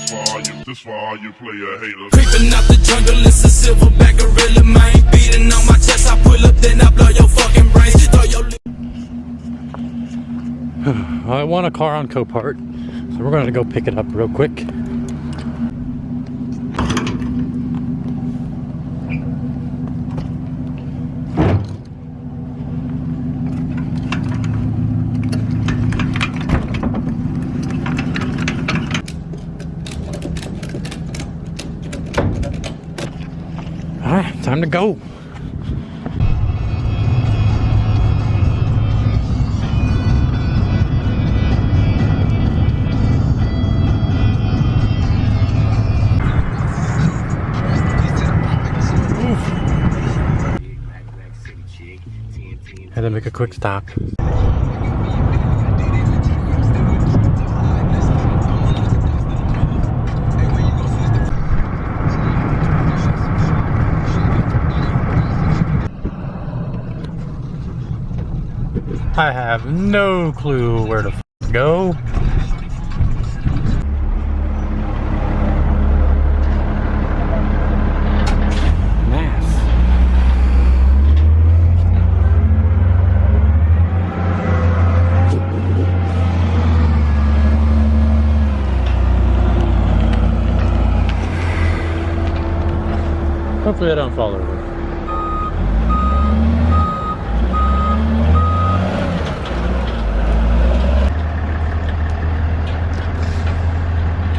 This for all you player haters. Creeping out the jungle, it's a silverback gorilla, man. Beating on my chest, I pull up, then I blow your fucking brains. Throw your I want a car on Copart, so we're gonna go pick it up real quick. Alright, time to go. And then make a quick stop. I have no clue where to go. Hopefully I don't fall over.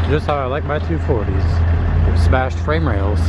Just how I like my 240s. Smashed frame rails.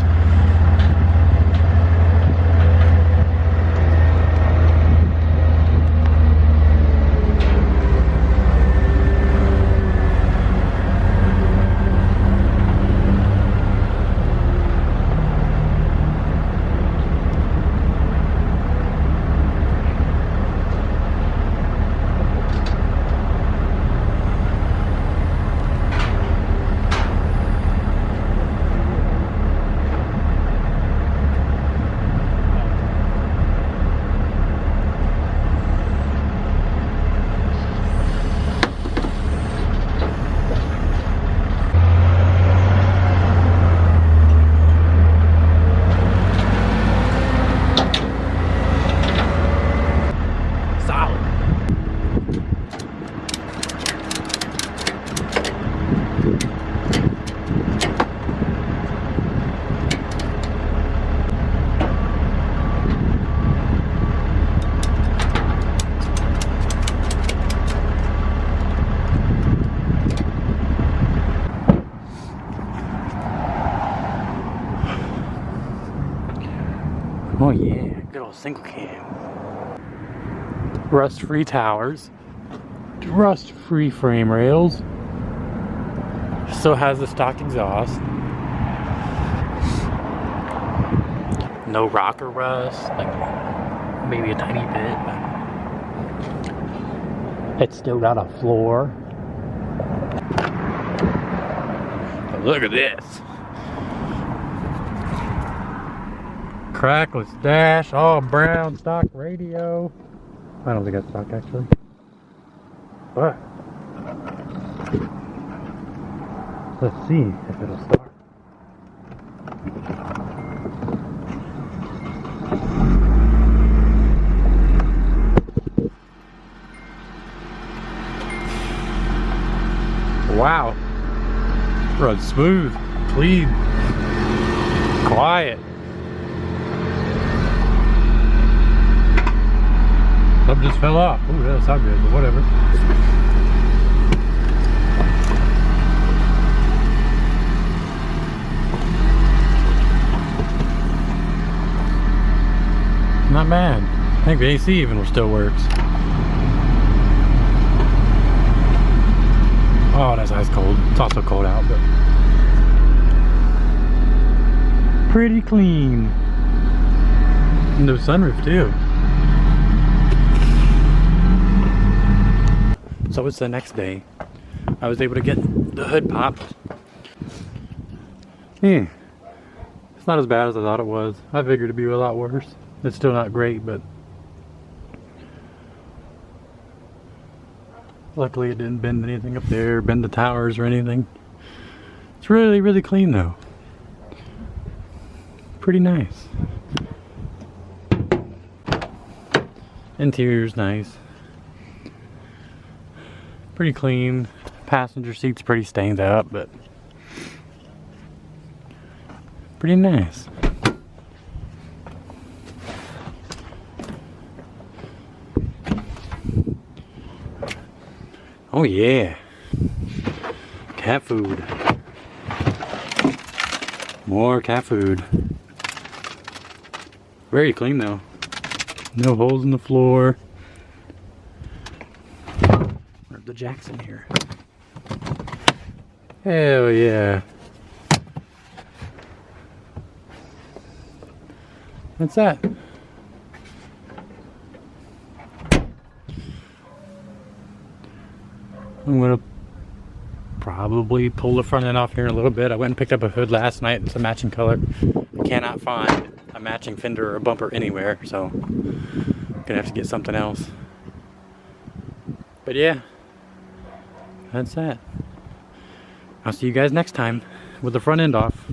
Oh yeah, good old single cam. Rust-free towers. Rust-free frame rails. Still has the stock exhaust. No rocker rust, like maybe a tiny bit, but it's still got a floor. But look at this. Crackless dash, all brown, stock radio. I don't think that's stock actually. But let's see if it'll start. Wow. Runs smooth, clean, quiet. Some just fell off. Ooh, that doesn't sound good, but whatever. Not bad. I think the AC even still works. Oh, that's ice cold. It's also cold out, but pretty clean. No sunroof too. So it's the next day. I was able to get the hood popped. It's not as bad as I thought it was. I figured it'd be a lot worse. It's still not great, but luckily it didn't bend anything up there, bend the towers or anything. It's really, really clean though. Pretty nice. Interior's nice. Pretty clean. Passenger seat's pretty stained up, but pretty nice. Oh yeah. Cat food. More cat food. Very clean though. No holes in the floor. Where's the Jackson here? Hell yeah. What's that? I'm gonna probably pull the front end off here in a little bit. I went and picked up a hood last night. It's a matching color. I cannot find a matching fender or bumper anywhere, so I'm gonna have to get something else. But yeah, that's that. I'll see you guys next time with the front end off.